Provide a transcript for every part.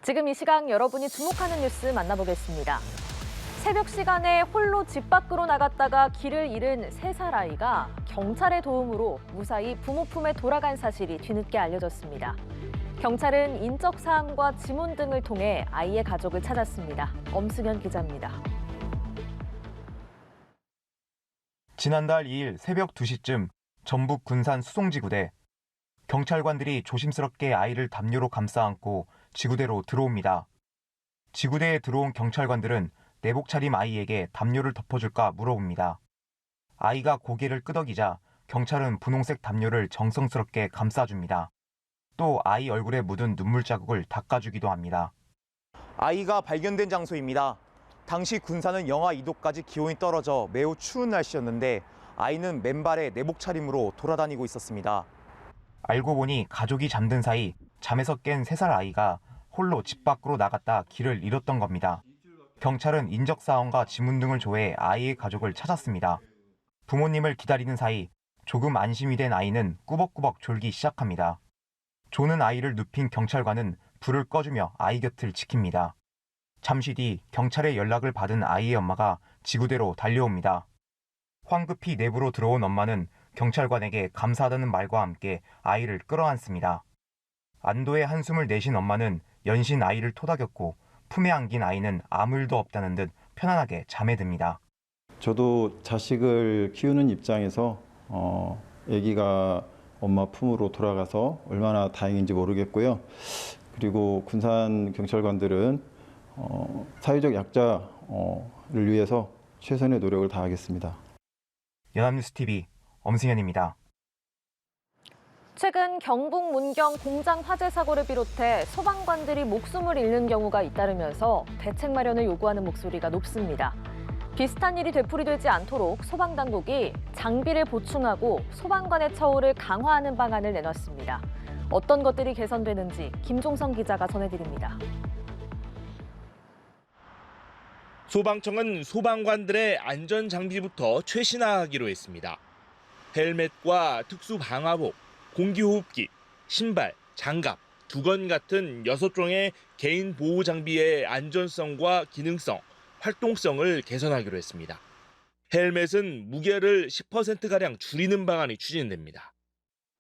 지금 이 시각 여러분이 주목하는 뉴스 만나보겠습니다. 새벽 시간에 홀로 집 밖으로 나갔다가 길을 잃은 3살 아이가 경찰의 도움으로 무사히 부모 품에 돌아간 사실이 뒤늦게 알려졌습니다. 경찰은 인적 사항과 지문 등을 통해 아이의 가족을 찾았습니다. 엄승현 기자입니다. 지난달 2일 새벽 2시쯤 전북 군산 수송지구대 경찰관들이 조심스럽게 아이를 담요로 감싸 안고 지구대로 들어옵니다. 지구대에 들어온 경찰관들은 내복 차림 아이에게 담요를 덮어줄까 물어봅니다. 아이가 고개를 끄덕이자 경찰은 분홍색 담요를 정성스럽게 감싸줍니다. 또 아이 얼굴에 묻은 눈물 자국을 닦아주기도 합니다. 아이가 발견된 장소입니다. 당시 군산은 영하 2도까지 기온이 떨어져 매우 추운 날씨였는데 아이는 맨발에 내복 차림으로 돌아다니고 있었습니다. 알고 보니 가족이 잠든 사이 잠에서 깬 3살 아이가 홀로 집 밖으로 나갔다 길을 잃었던 겁니다. 경찰은 인적 사항과 지문 등을 조회 아이의 가족을 찾았습니다. 부모님을 기다리는 사이 조금 안심이 된 아이는 꾸벅꾸벅 졸기 시작합니다. 조는 아이를 눕힌 경찰관은 불을 꺼주며 아이 곁을 지킵니다. 잠시 뒤 경찰의 연락을 받은 아이의 엄마가 지구대로 달려옵니다. 황급히 내부로 들어온 엄마는 경찰관에게 감사하다는 말과 함께 아이를 끌어안습니다. 안도의 한숨을 내쉰 엄마는 연신 아이를 토닥였고 품에 안긴 아이는 아무 일도 없다는 듯 편안하게 잠에 듭니다. 저도 자식을 키우는 입장에서 아기가 엄마 품으로 돌아가서 얼마나 다행인지 모르겠고요. 그리고 군산 경찰관들은 사회적 약자를 위해서 최선의 노력을 다하겠습니다. 연합뉴스TV 엄승현입니다. 최근 경북 문경 공장 화재 사고를 비롯해 소방관들이 목숨을 잃는 경우가 잇따르면서 대책 마련을 요구하는 목소리가 높습니다. 비슷한 일이 되풀이되지 않도록 소방당국이 장비를 보충하고 소방관의 처우를 강화하는 방안을 내놨습니다. 어떤 것들이 개선되는지 김종성 기자가 전해드립니다. 소방청은 소방관들의 안전장비부터 최신화하기로 했습니다. 헬멧과 특수 방화복, 공기호흡기, 신발, 장갑, 두건 같은 6종의 개인 보호 장비의 안전성과 기능성, 활동성을 개선하기로 했습니다. 헬멧은 무게를 10%가량 줄이는 방안이 추진됩니다.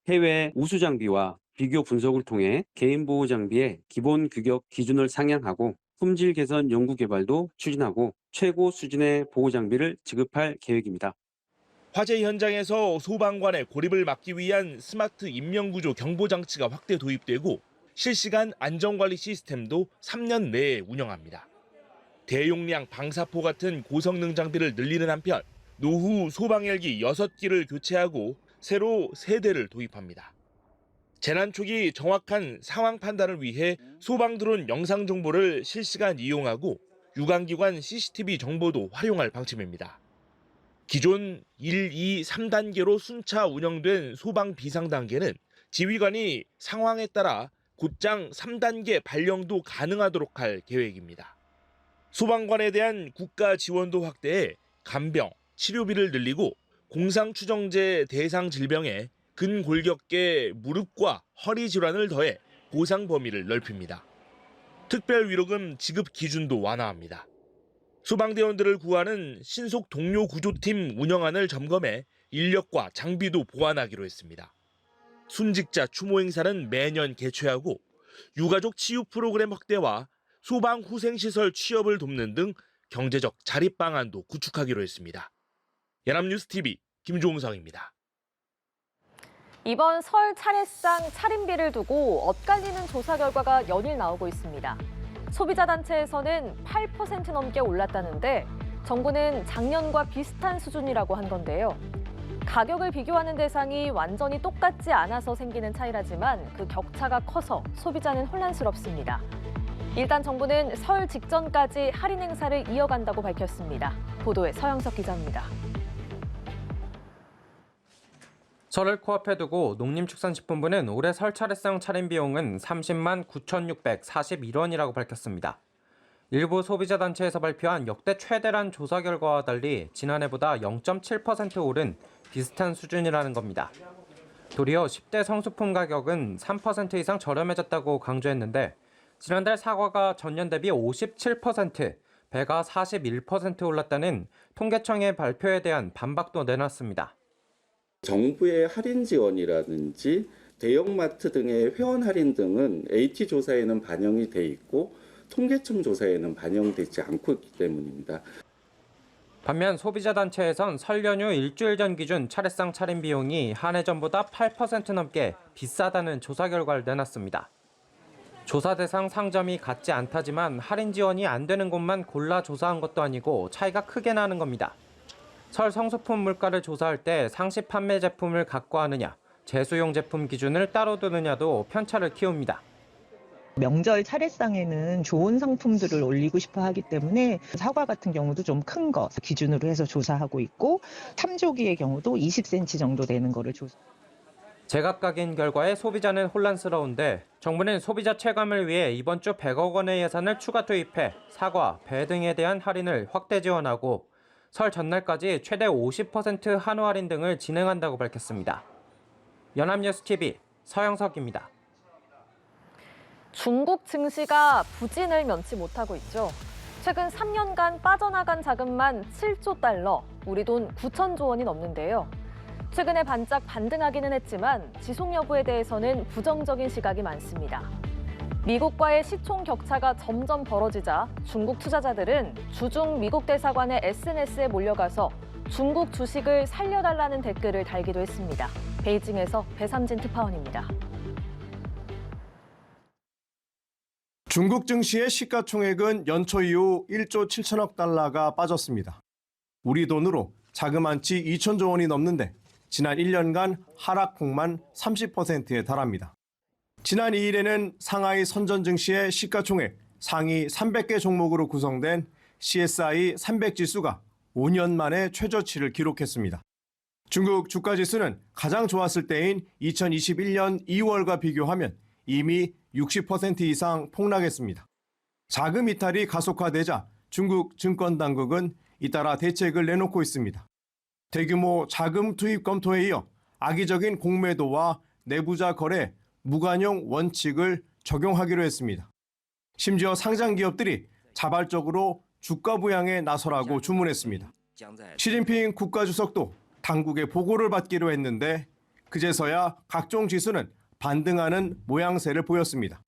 해외 우수 장비와 비교 분석을 통해 개인 보호 장비의 기본 규격 기준을 상향하고 품질 개선 연구 개발도 추진하고 최고 수준의 보호 장비를 지급할 계획입니다. 화재 현장에서 소방관의 고립을 막기 위한 스마트 인명구조 경보장치가 확대 도입되고 실시간 안전관리 시스템도 3년 내에 운영합니다. 대용량 방사포 같은 고성능 장비를 늘리는 한편 노후 소방헬기 6기를 교체하고 새로 3대를 도입합니다. 재난 초기 정확한 상황 판단을 위해 소방드론 영상 정보를 실시간 이용하고 유관기관 CCTV 정보도 활용할 방침입니다. 기존 1, 2, 3단계로 순차 운영된 소방 비상 단계는 지휘관이 상황에 따라 곧장 3단계 발령도 가능하도록 할 계획입니다. 소방관에 대한 국가 지원도 확대해 간병, 치료비를 늘리고 공상추정제 대상 질병에 근골격계 무릎과 허리 질환을 더해 보상 범위를 넓힙니다. 특별위로금 지급 기준도 완화합니다. 소방대원들을 구하는 신속 동료 구조팀 운영안을 점검해 인력과 장비도 보완하기로 했습니다. 순직자 추모 행사는 매년 개최하고 유가족 치유 프로그램 확대와 소방 후생시설 취업을 돕는 등 경제적 자립 방안도 구축하기로 했습니다. 연합뉴스TV 김종성입니다. 이번 설 차례상 차림비를 두고 엇갈리는 조사 결과가 연일 나오고 있습니다. 소비자 단체에서는 8% 넘게 올랐다는데 정부는 작년과 비슷한 수준이라고 한 건데요. 가격을 비교하는 대상이 완전히 똑같지 않아서 생기는 차이라지만 그 격차가 커서 소비자는 혼란스럽습니다. 일단 정부는 설 직전까지 할인 행사를 이어간다고 밝혔습니다. 보도에 서영석 기자입니다. 설을 코앞에 두고 농림축산식품부는 올해 설 차례상 차림 비용은 30만 9,641원이라고 밝혔습니다. 일부 소비자 단체에서 발표한 역대 최대란 조사 결과와 달리 지난해보다 0.7% 오른 비슷한 수준이라는 겁니다. 도리어 10대 성수품 가격은 3% 이상 저렴해졌다고 강조했는데 지난달 사과가 전년 대비 57%, 배가 41% 올랐다는 통계청의 발표에 대한 반박도 내놨습니다. 정부의 할인 지원이라든지 대형마트 등의 회원 할인 등은 AT조사에는 반영이 돼 있고 통계청 조사에는 반영되지 않고 있기 때문입니다. 반면 소비자단체에선 설 연휴 일주일 전 기준 차례상 차림 비용이 한 해 전보다 8% 넘게 비싸다는 조사 결과를 내놨습니다. 조사 대상 상점이 같지 않다지만 할인 지원이 안 되는 곳만 골라 조사한 것도 아니고 차이가 크게 나는 겁니다. 설 성수품 물가를 조사할 때 상시 판매 제품을 각과하느냐, 재수용 제품 기준을 따로 두느냐도 편차를 키웁니다. 명절 차례상에는 좋은 상품들을 올리고 싶어 하기 때문에 사과 같은 경우도 좀 큰 거 기준으로 해서 조사하고 있고 참조기의 경우도 20cm 정도 되는 거를 조사. 제각각인 결과에 소비자는 혼란스러운데 정부는 소비자 체감을 위해 이번 주 100억 원의 예산을 추가 투입해 사과, 배 등에 대한 할인을 확대 지원하고 설 전날까지 최대 50% 한우 할인 등을 진행한다고 밝혔습니다. 연합뉴스TV 서영석입니다. 중국 증시가 부진을 면치 못하고 있죠. 최근 3년간 빠져나간 자금만 7조 달러, 우리 돈 9천조 원이 넘는데요. 최근에 반짝 반등하기는 했지만 지속 여부에 대해서는 부정적인 시각이 많습니다. 미국과의 시총 격차가 점점 벌어지자 중국 투자자들은 주중 미국 대사관의 SNS에 몰려가서 중국 주식을 살려달라는 댓글을 달기도 했습니다. 베이징에서 배삼진 특파원입니다. 중국 증시의 시가총액은 연초 이후 1조 7천억 달러가 빠졌습니다. 우리 돈으로 자그만치 2천조 원이 넘는데 지난 1년간 하락폭만 30%에 달합니다. 지난 2일에는 상하이 선전 증시의 시가총액 상위 300개 종목으로 구성된 CSI 300지수가 5년 만에 최저치를 기록했습니다. 중국 주가지수는 가장 좋았을 때인 2021년 2월과 비교하면 이미 60% 이상 폭락했습니다. 자금 이탈이 가속화되자 중국 증권당국은 잇따라 대책을 내놓고 있습니다. 대규모 자금 투입 검토에 이어 악의적인 공매도와 내부자 거래, 무관용 원칙을 적용하기로 했습니다. 심지어 상장 기업들이 자발적으로 주가 부양에 나서라고 주문했습니다. 시진핑 국가주석도 당국의 보고를 받기로 했는데 그제서야 각종 지수는 반등하는 모양새를 보였습니다.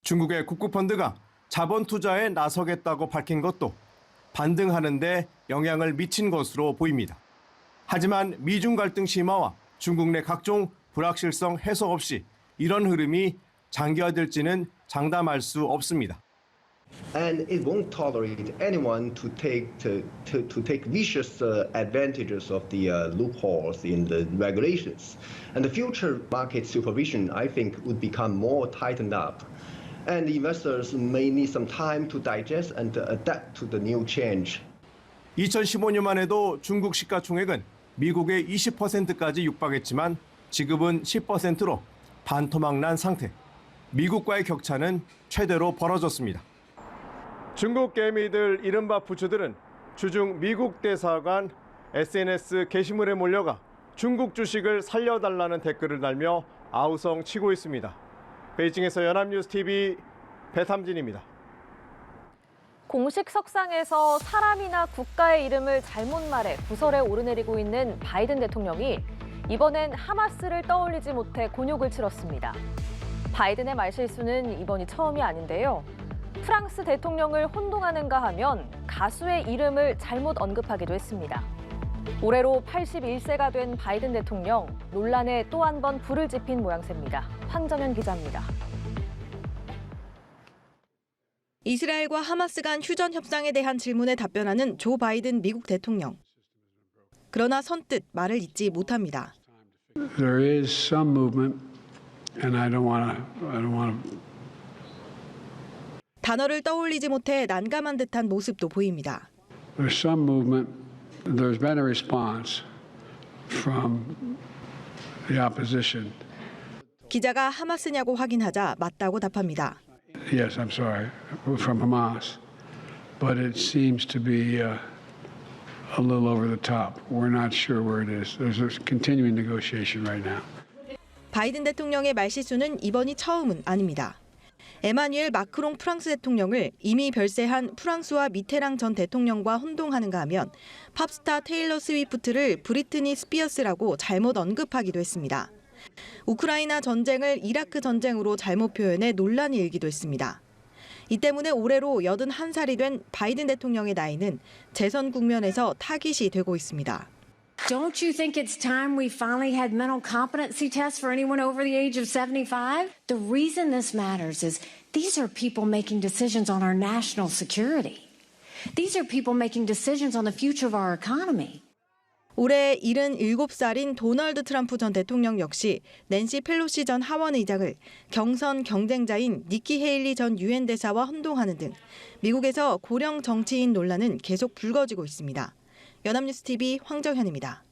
중국의 국부펀드가 자본 투자에 나서겠다고 밝힌 것도 반등하는 데 영향을 미친 것으로 보입니다. 하지만 미중 갈등 심화와 중국 내 각종 불확실성 해소 없이 이런 흐름이 장기화될지는 장담할 수 없습니다. And it won't tolerate anyone to take vicious advantages of the loopholes in the regulations. And the future market supervision, I think, would become more tightened up. And investors may need some time to digest and adapt to the new change. 2015년만 해도 중국 시가총액은 미국의 20%까지 육박했지만 지금은 10%로 반토막 난 상태. 미국과의 격차는 최대로 벌어졌습니다. 중국 개미들 이른바 부추들은 주중 미국 대사관 SNS 게시물에 몰려가 중국 주식을 살려달라는 댓글을 달며 아우성 치고 있습니다. 베이징에서 연합뉴스TV 배삼진입니다. 공식 석상에서 사람이나 국가의 이름을 잘못 말해 구설에 오르내리고 있는 바이든 대통령이 이번엔 하마스를 떠올리지 못해 곤욕을 치렀습니다. 바이든의 말실수는 이번이 처음이 아닌데요. 프랑스 대통령을 혼동하는가 하면 가수의 이름을 잘못 언급하기도 했습니다. 올해로 81세가 된 바이든 대통령, 논란에 또 한 번 불을 지핀 모양새입니다. 황정현 기자입니다. 이스라엘과 하마스 간 휴전 협상에 대한 질문에 답변하는 조 바이든 미국 대통령. 그러나 선뜻 말을 잇지 못합니다. There is some movement, and I don't want to. 단어를 떠올리지 못해 난감한 듯한 모습도 보입니다. There's some movement. There's been a response from the opposition. 기자가 하마스냐고 확인하자 맞다고 답합니다. Yes, I'm sorry, from Hamas, but it seems to be a little over the top. We're not sure where it is. There's a continuing negotiation right now. 바이든 대통령의 말실수는 이번이 처음은 아닙니다. 에마뉘엘 마크롱 프랑스 대통령을 이미 별세한 프랑스와 미테랑 전 대통령과 혼동하는가 하면 팝스타 테일러 스위프트를 브리트니 스피어스라고 잘못 언급하기도 했습니다. 우크라이나 전쟁을 이라크 전쟁으로 잘못 표현해 논란이 일기도 했습니다. 이 때문에 올해로 81살이 된 바이든 대통령의 나이는 재선 국면에서 타깃이 되고 있습니다. Don't you think it's time we finally had mental competency tests for anyone over the age of 75? The reason this matters is these are people making decisions on our national security. These are people making decisions on the future of our economy. 올해 77살인 도널드 트럼프 전 대통령 역시 낸시 펠로시 전 하원 의장을 경선 경쟁자인 니키 헤일리 전 유엔 대사와 혼동하는 등 미국에서 고령 정치인 논란은 계속 불거지고 있습니다. 연합뉴스 TV 황정현입니다.